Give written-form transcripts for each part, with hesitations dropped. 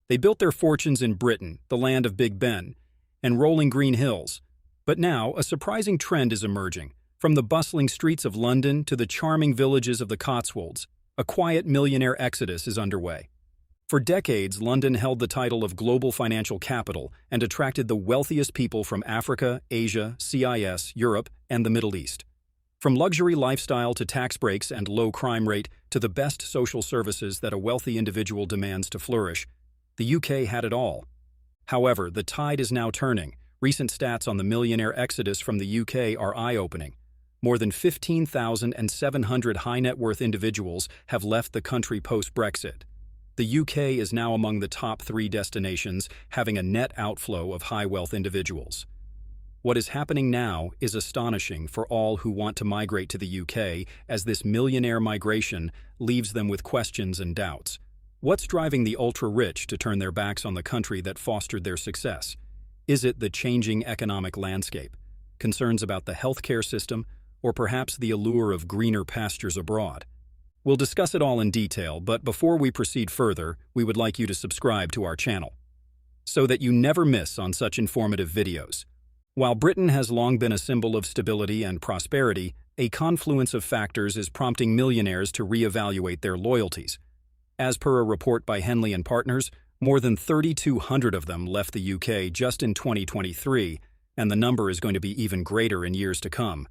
They built their fortunes in Britain, the land of Big Ben, and rolling green hills. But now, a surprising trend is emerging. From the bustling streets of London to the charming villages of the Cotswolds, a quiet millionaire exodus is underway. For decades, London held the title of global financial capital and attracted the wealthiest people from Africa, Asia, CIS, Europe, and the Middle East. From luxury lifestyle to tax breaks and low crime rate to the best social services that a wealthy individual demands to flourish, the UK had it all. However, the tide is now turning. Recent stats on the millionaire exodus from the UK are eye-opening. More than 15,700 high-net-worth individuals have left the country post-Brexit. The UK is now among the top 3 destinations having a net outflow of high-wealth individuals. What is happening now is astonishing for all who want to migrate to the UK, as this millionaire migration leaves them with questions and doubts. What's driving the ultra-rich to turn their backs on the country that fostered their success? Is it the changing economic landscape, concerns about the healthcare system, or perhaps the allure of greener pastures abroad? We'll discuss it all in detail, but before we proceed further, we would like you to subscribe to our channel so that you never miss on such informative videos. While Britain has long been a symbol of stability and prosperity, a confluence of factors is prompting millionaires to reevaluate their loyalties. As per a report by Henley & Partners, more than 3,200 of them left the UK just in 2023, and the number is going to be even greater in years to come.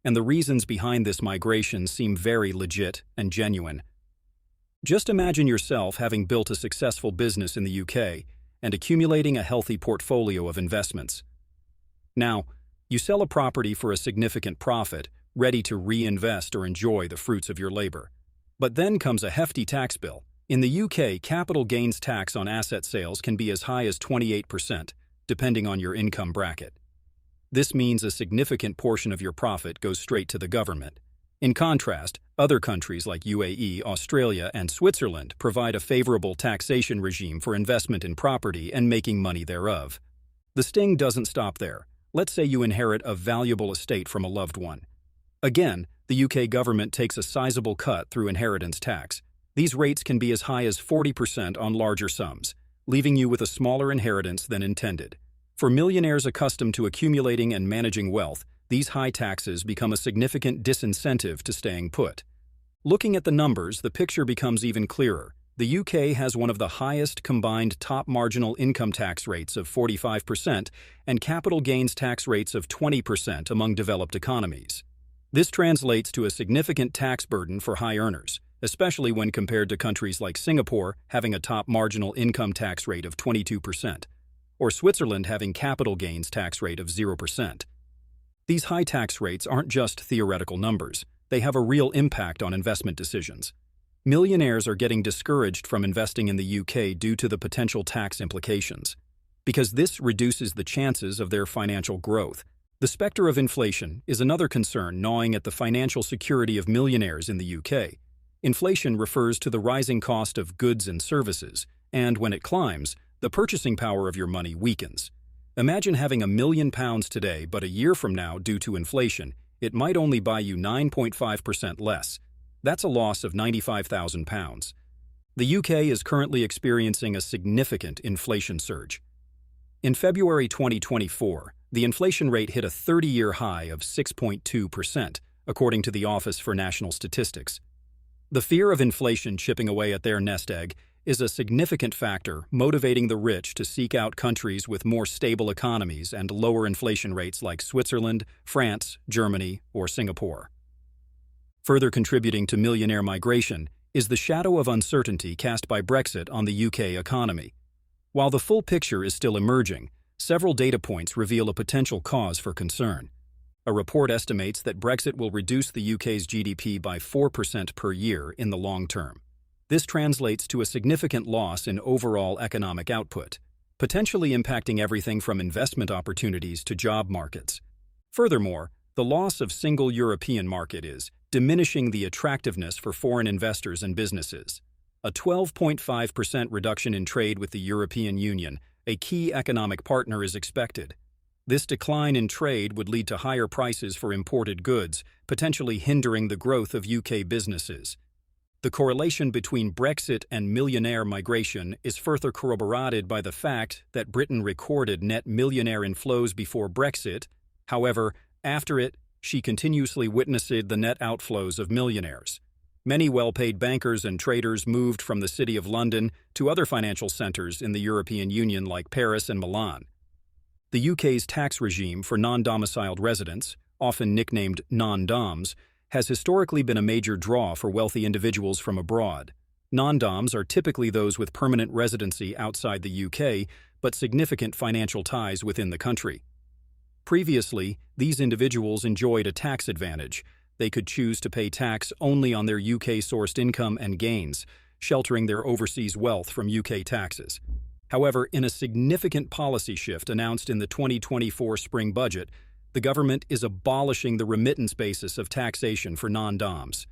And the reasons behind this migration seem very legit and genuine. Just imagine yourself having built a successful business in the UK and accumulating a healthy portfolio of investments. Now, you sell a property for a significant profit, ready to reinvest or enjoy the fruits of your labor. But then comes a hefty tax bill. In the UK, capital gains tax on asset sales can be as high as 28%, depending on your income bracket. This means a significant portion of your profit goes straight to the government. In contrast, other countries like UAE, Australia, and Switzerland provide a favorable taxation regime for investment in property and making money thereof. The sting doesn't stop there. Let's say you inherit a valuable estate from a loved one. Again, the UK government takes a sizable cut through inheritance tax. These rates can be as high as 40% on larger sums, leaving you with a smaller inheritance than intended. For millionaires accustomed to accumulating and managing wealth, these high taxes become a significant disincentive to staying put. Looking at the numbers, the picture becomes even clearer. The UK has one of the highest combined top marginal income tax rates of 45% and capital gains tax rates of 20% among developed economies. This translates to a significant tax burden for high earners, especially when compared to countries like Singapore having a top marginal income tax rate of 22%, or Switzerland having capital gains tax rate of 0%. These high tax rates aren't just theoretical numbers, they have a real impact on investment decisions. Millionaires are getting discouraged from investing in the UK due to the potential tax implications, because this reduces the chances of their financial growth. The specter of inflation is another concern gnawing at the financial security of millionaires in the UK. Inflation refers to the rising cost of goods and services, and when it climbs, the purchasing power of your money weakens. Imagine having £1 million today, but a year from now, due to inflation, it might only buy you 9.5% less. That's a loss of £95,000. The UK is currently experiencing a significant inflation surge. In February 2024, the inflation rate hit a 30-year high of 6.2%, according to the Office for National Statistics. The fear of inflation chipping away at their nest egg is a significant factor motivating the rich to seek out countries with more stable economies and lower inflation rates like Switzerland, France, Germany, or Singapore. Further contributing to millionaire migration is the shadow of uncertainty cast by Brexit on the UK economy. While the full picture is still emerging, several data points reveal a potential cause for concern. A report estimates that Brexit will reduce the UK's GDP by 4% per year in the long term. This translates to a significant loss in overall economic output, potentially impacting everything from investment opportunities to job markets. Furthermore, the loss of single European market is diminishing the attractiveness for foreign investors and businesses. A 12.5% reduction in trade with the European Union, a key economic partner, is expected. This decline in trade would lead to higher prices for imported goods, potentially hindering the growth of UK businesses. The correlation between Brexit and millionaire migration is further corroborated by the fact that Britain recorded net millionaire inflows before Brexit. However, after it, she continuously witnessed the net outflows of millionaires. Many well-paid bankers and traders moved from the City of London to other financial centers in the European Union like Paris and Milan. The UK's tax regime for non-domiciled residents, often nicknamed non-doms, has historically been a major draw for wealthy individuals from abroad. Non-doms are typically those with permanent residency outside the UK, but significant financial ties within the country. Previously, these individuals enjoyed a tax advantage. They could choose to pay tax only on their UK-sourced income and gains, sheltering their overseas wealth from UK taxes. However, in a significant policy shift announced in the 2024 spring budget, the government is abolishing the remittance basis of taxation for non-doms.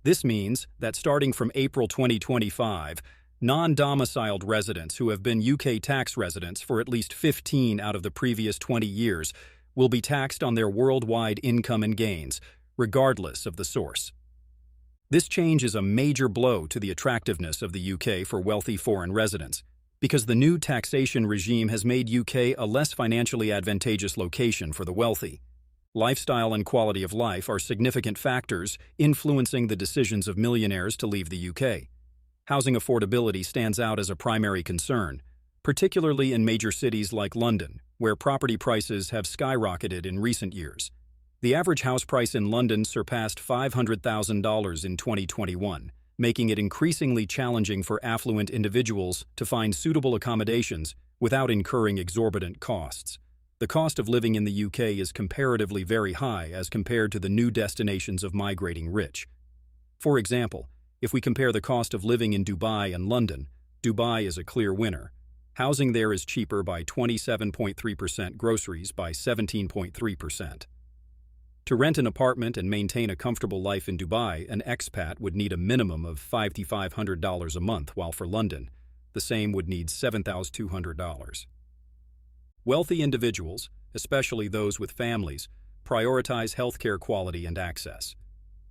This means that starting from April 2025, non-domiciled residents who have been UK tax residents for at least 15 out of the previous 20 years will be taxed on their worldwide income and gains, regardless of the source. This change is a major blow to the attractiveness of the UK for wealthy foreign residents, because the new taxation regime has made UK a less financially advantageous location for the wealthy. Lifestyle and quality of life are significant factors influencing the decisions of millionaires to leave the UK. Housing affordability stands out as a primary concern, particularly in major cities like London, where property prices have skyrocketed in recent years. The average house price in London surpassed $500,000 in 2021, making it increasingly challenging for affluent individuals to find suitable accommodations without incurring exorbitant costs. The cost of living in the UK is comparatively very high as compared to the new destinations of migrating rich. For example, if we compare the cost of living in Dubai and London, Dubai is a clear winner. Housing there is cheaper by 27.3%, groceries by 17.3%. To rent an apartment and maintain a comfortable life in Dubai, an expat would need a minimum of $5,500 a month, while for London, the same would need $7,200. Wealthy individuals, especially those with families, prioritize healthcare quality and access.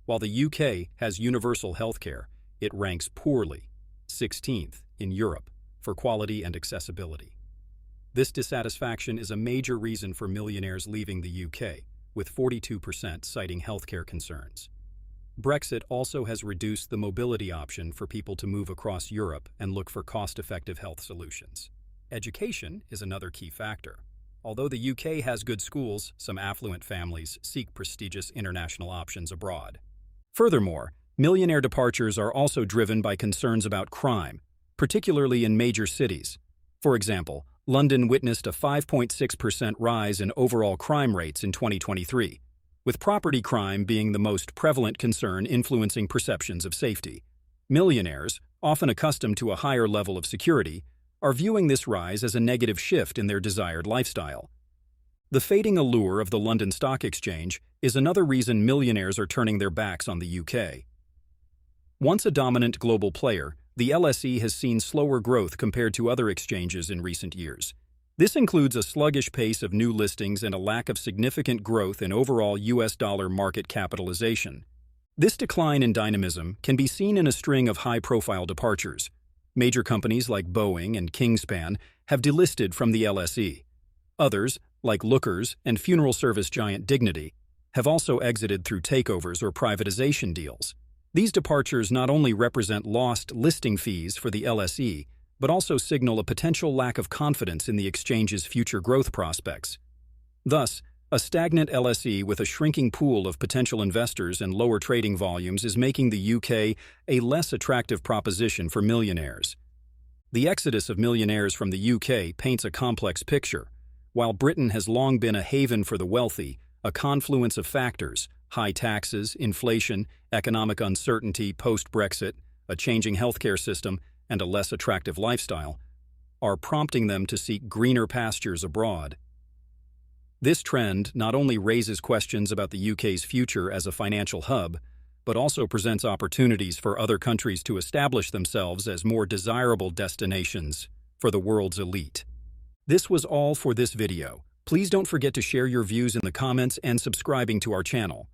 While the UK has universal healthcare, it ranks poorly, 16th in Europe, for quality and accessibility. This dissatisfaction is a major reason for millionaires leaving the UK, with 42% citing healthcare concerns. Brexit also has reduced the mobility option for people to move across Europe and look for cost-effective health solutions. Education is another key factor. Although the UK has good schools, some affluent families seek prestigious international options abroad. Furthermore, millionaire departures are also driven by concerns about crime, particularly in major cities. For example, London witnessed a 5.6% rise in overall crime rates in 2023, with property crime being the most prevalent concern influencing perceptions of safety. Millionaires, often accustomed to a higher level of security, are viewing this rise as a negative shift in their desired lifestyle. The fading allure of the London Stock Exchange is another reason millionaires are turning their backs on the UK. Once a dominant global player, the LSE has seen slower growth compared to other exchanges in recent years. This includes a sluggish pace of new listings and a lack of significant growth in overall US dollar market capitalization. This decline in dynamism can be seen in a string of high-profile departures. Major companies like Boeing and Kingspan have delisted from the LSE. Others, like Lookers and funeral service giant Dignity, have also exited through takeovers or privatization deals. These departures not only represent lost listing fees for the LSE, but also signal a potential lack of confidence in the exchange's future growth prospects. Thus, a stagnant LSE with a shrinking pool of potential investors and lower trading volumes is making the UK a less attractive proposition for millionaires. The exodus of millionaires from the UK paints a complex picture. While Britain has long been a haven for the wealthy, a confluence of factors, high taxes, inflation, economic uncertainty post-Brexit, a changing healthcare system, and a less attractive lifestyle, are prompting them to seek greener pastures abroad. This trend not only raises questions about the UK's future as a financial hub, but also presents opportunities for other countries to establish themselves as more desirable destinations for the world's elite. This was all for this video. Please don't forget to share your views in the comments and subscribing to our channel.